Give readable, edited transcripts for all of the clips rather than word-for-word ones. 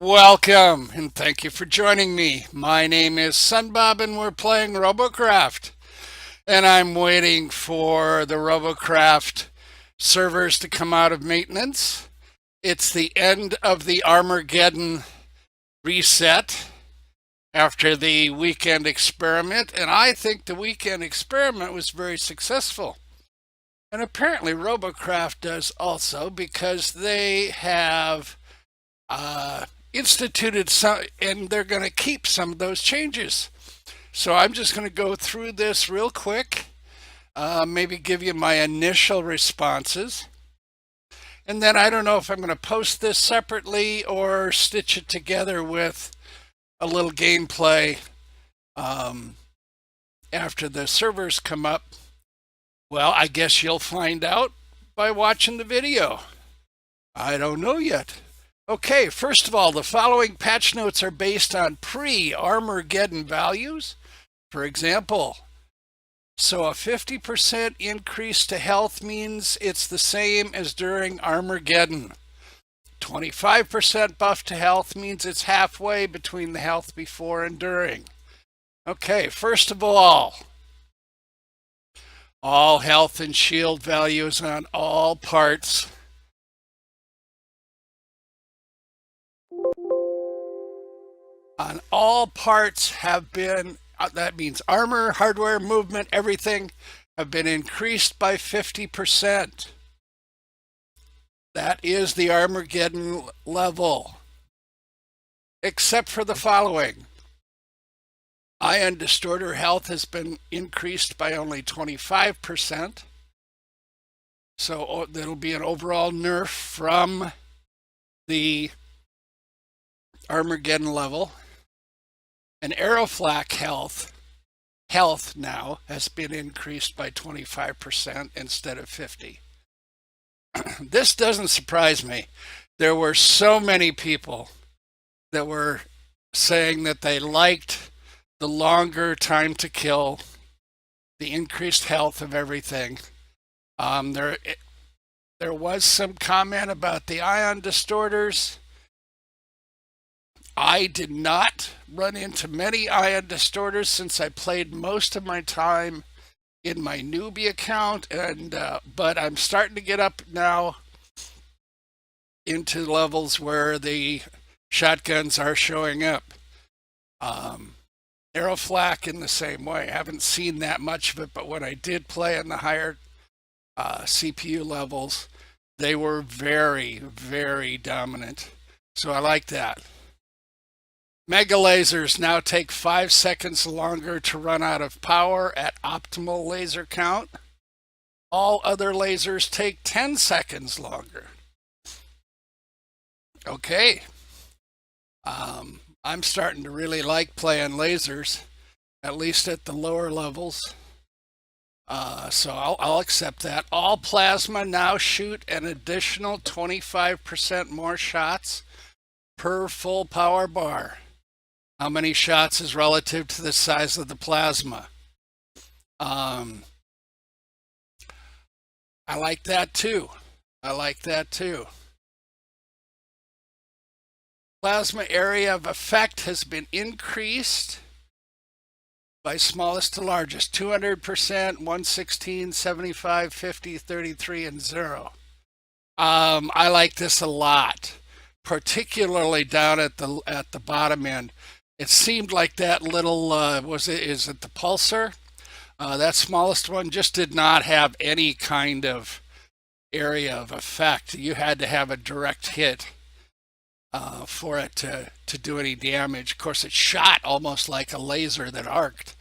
Welcome and thank you for joining me. My name is Sunbob and we're playing Robocraft. And I'm waiting for the Robocraft servers to come out of maintenance. It's the end of the Armorgeddon reset after the weekend experiment, and I think the weekend experiment was very successful. And apparently Robocraft does also because they have instituted some, and they're going to keep some of those changes. So I'm just going to go through this real quick, maybe give you my initial responses. And then I don't know if I'm going to post this separately or stitch it together with a little gameplay after the servers come up. Well, I guess you'll find out by watching the video. I don't know yet. Okay, first of all, the following patch notes are based on pre-Armorgeddon values. For example, so a 50% increase to health means it's the same as during Armorgeddon. 25% buff to health means it's halfway between the health before and during. Okay, first of all health and shield values on all parts have been, that means armor, hardware, movement, everything, have been increased by 50%. That is the Armorgeddon level. Except for the following. Ion distorter health has been increased by only 25%. So that'll be an overall nerf from the Armorgeddon level. And Aeroflak health now has been increased by 25% instead of 50. This doesn't surprise me. There were so many people that were saying that they liked the longer time to kill, the increased health of everything. There was some comment about the ion distorters. I did not run into many ion distorters since I played most of my time in my newbie account, and but I'm starting to get up now into levels where the shotguns are showing up. Aeroflak in the same way. I haven't seen that much of it, but when I did play in the higher CPU levels, they were very, very dominant. So I like that. Mega lasers now take 5 seconds longer to run out of power at optimal laser count. All other lasers take 10 seconds longer. Okay. I'm starting to really like playing lasers, at least at the lower levels. So I'll accept that. All plasma now shoot an additional 25% more shots per full power bar. How many shots is relative to the size of the plasma? I like that too. Plasma area of effect has been increased by smallest to largest, 200%, 116, 75, 50, 33, and 0. I like this a lot, particularly down at the bottom end. It seemed like that little is it the pulsar? That smallest one just did not have any kind of area of effect. You had to have a direct hit for it to do any damage. Of course, it shot almost like a laser that arced.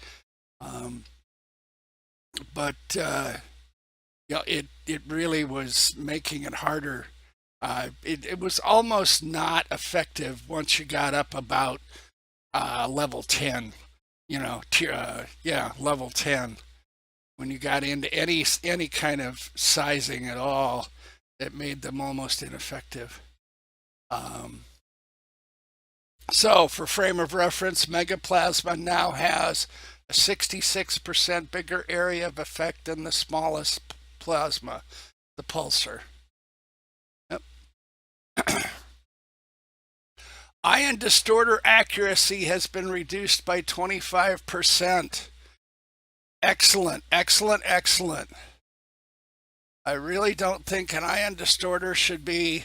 But it really was making it harder. It was almost not effective once you got up about level 10. Level 10. When you got into any kind of sizing at all, it made them almost ineffective. So for frame of reference, Megaplasma now has a 66% bigger area of effect than the smallest plasma, the pulsar. Yep. Ion distorter accuracy has been reduced by 25%. Excellent, excellent, excellent. I really don't think an ion distorter should be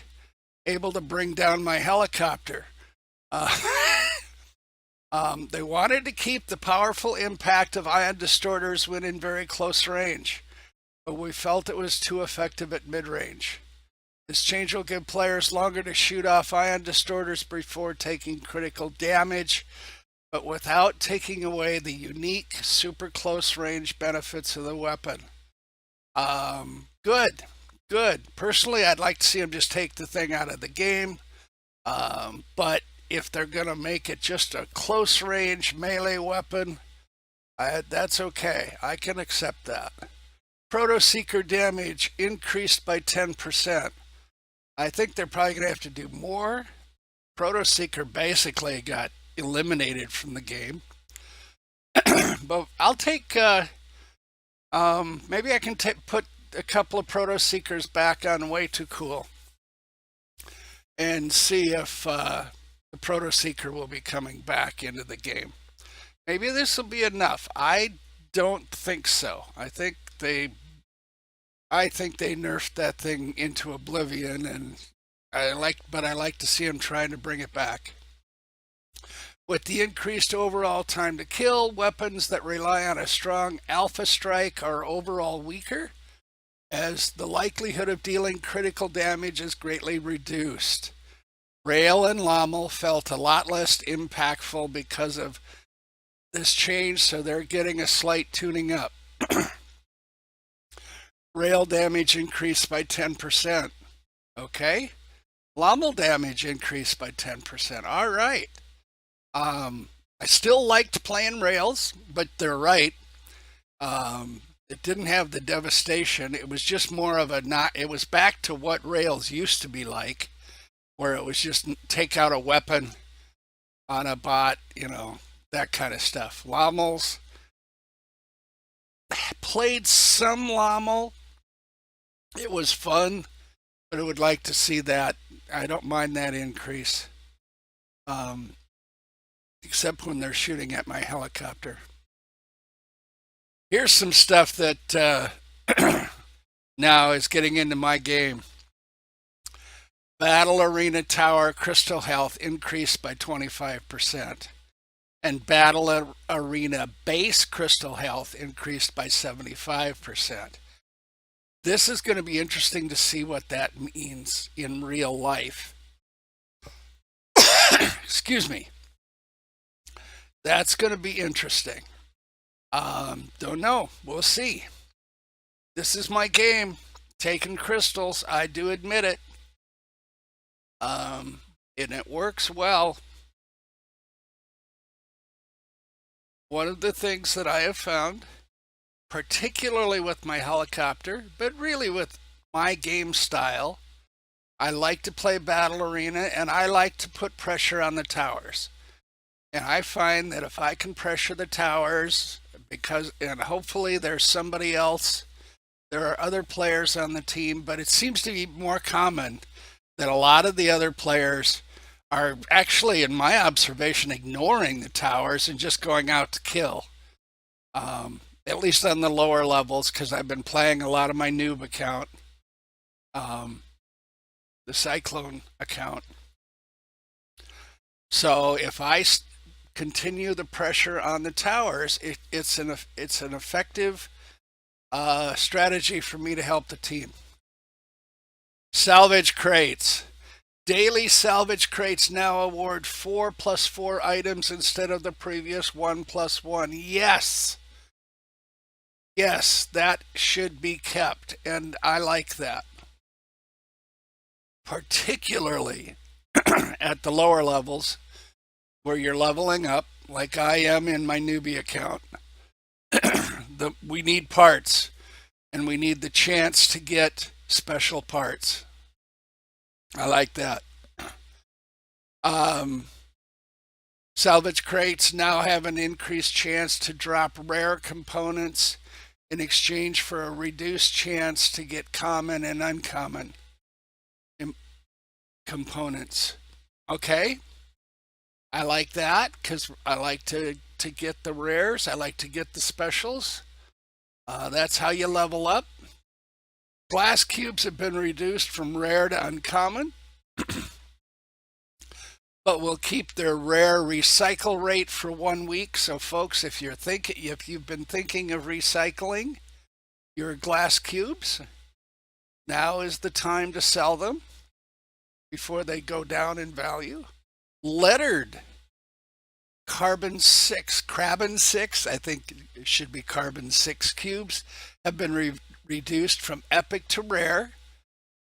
able to bring down my helicopter. Uh, they wanted to keep the powerful impact of ion distorters when in very close range, but we felt it was too effective at mid-range. This change will give players longer to shoot off ion distorters before taking critical damage, but without taking away the unique super close range benefits of the weapon. Good, good. Personally, I'd like to see them just take the thing out of the game, but if they're going to make it just a close range melee weapon, that's okay. I can accept that. Proto-Seeker damage increased by 10%. I think they're probably going to have to do more. Proto-Seeker basically got eliminated from the game. But I'll take, maybe I can put a couple of Proto-Seekers back on Way Too Cool and see if the Proto-Seeker will be coming back into the game. Maybe this will be enough. I don't think so. I think they nerfed that thing into oblivion, and I like to see them trying to bring it back. With the increased overall time to kill, weapons that rely on a strong alpha strike are overall weaker, as the likelihood of dealing critical damage is greatly reduced. Rail and Lommel felt a lot less impactful because of this change, so they're getting a slight tuning up. Rail damage increased by 10%. Okay. Lommel damage increased by 10%. All right. I still liked playing Rails, but they're right. It didn't have the devastation. It was just more of it was back to what Rails used to be like, where it was just take out a weapon on a bot, that kind of stuff. Lommels, played some Lommel. It was fun, but I would like to see that. I don't mind that increase, except when they're shooting at my helicopter. Here's some stuff that now is getting into my game. Battle Arena Tower Crystal Health increased by 25%. And Battle Arena Base Crystal Health increased by 75%. This is going to be interesting to see what that means in real life. Excuse me. That's going to be interesting. Don't know. We'll see. This is my game. Taking crystals. I do admit it. And it works well. One of the things that I have found, particularly with my helicopter, but really with my game style, I like to play Battle Arena and I like to put pressure on the towers. And I find that if I can pressure the towers, and hopefully there's somebody else, there are other players on the team, but it seems to be more common that a lot of the other players are actually, in my observation, ignoring the towers and just going out to kill. At least on the lower levels, because I've been playing a lot of my noob account, the Cyclone account. So if I continue the pressure on the towers, it's an effective strategy for me to help the team. Salvage crates. Daily salvage crates now award 4+4 items instead of the previous 1+1. Yes! Yes, that should be kept, and I like that. Particularly at the lower levels, where you're leveling up, like I am in my newbie account. We need parts, and we need the chance to get special parts. I like that. Salvage crates now have an increased chance to drop rare components in exchange for a reduced chance to get common and uncommon components. Okay? I like that because I like to get the rares. I like to get the specials. That's how you level up. Glass cubes have been reduced from rare to uncommon, but we'll keep their rare recycle rate for 1 week. So, folks, if you've been thinking of recycling your glass cubes, now is the time to sell them before they go down in value. Lettered carbon 6, I think it should be carbon 6 cubes, have been reduced from epic to rare,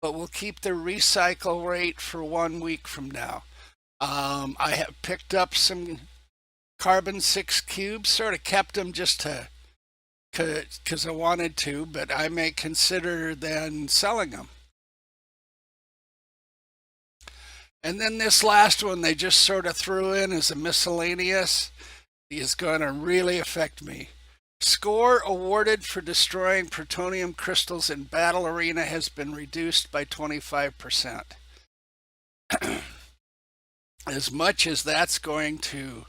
but we'll keep the recycle rate for 1 week from now. I have picked up some carbon 6 cubes, sort of kept them just because I wanted to, but I may consider then selling them. And then this last one they just sort of threw in as a miscellaneous is going to really affect me. Score awarded for destroying plutonium crystals in Battle Arena has been reduced by 25%. As much as that's going to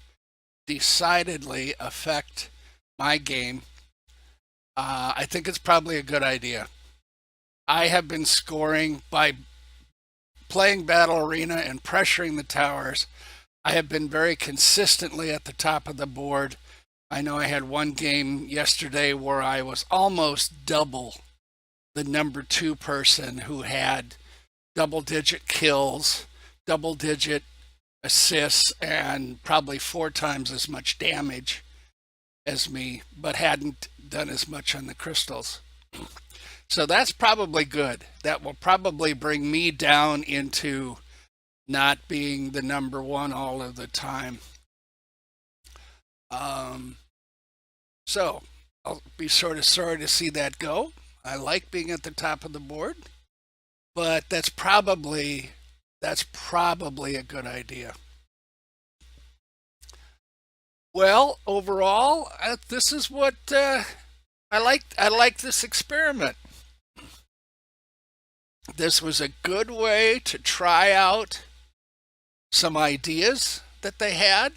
decidedly affect my game, I think it's probably a good idea. I have been scoring by playing Battle Arena and pressuring the towers. I have been very consistently at the top of the board. I know I had one game yesterday where I was almost double the number 2 person who had double-digit kills, double-digit assists, and probably 4 times as much damage as me, but hadn't done as much on the crystals. So that's probably good. That will probably bring me down into not being the number 1 all of the time. So I'll be sort of sorry to see that go. I like being at the top of the board, but that's probably a good idea. Well, overall, this is what I like this experiment. This was a good way to try out some ideas that they had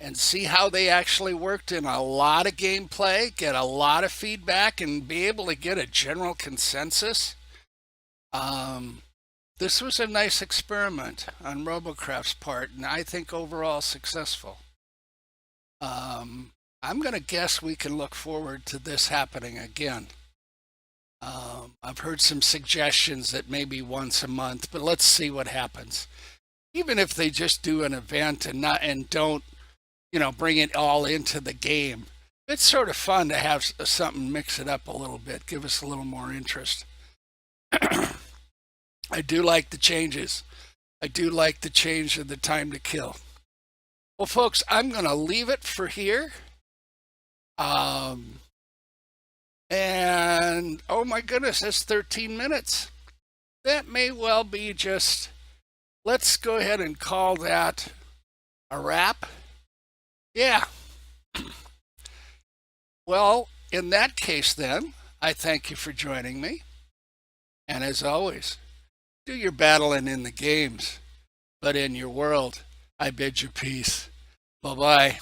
and see how they actually worked in a lot of gameplay, get a lot of feedback, and be able to get a general consensus. This was a nice experiment on Robocraft's part, and I think overall successful. I'm going to guess we can look forward to this happening again. I've heard some suggestions that maybe once a month, but let's see what happens. Even if they just do an event and don't, bring it all into the game, it's sort of fun to have something mix it up a little bit, give us a little more interest. I do like the changes. I do like the change of the time to kill. Well, folks, I'm going to leave it for here. And oh my goodness, that's 13 minutes. That may well be just, let's go ahead and call that a wrap. Yeah. Well, in that case then, I thank you for joining me. And as always, do your battling in the games, but in your world, I bid you peace. Bye-bye.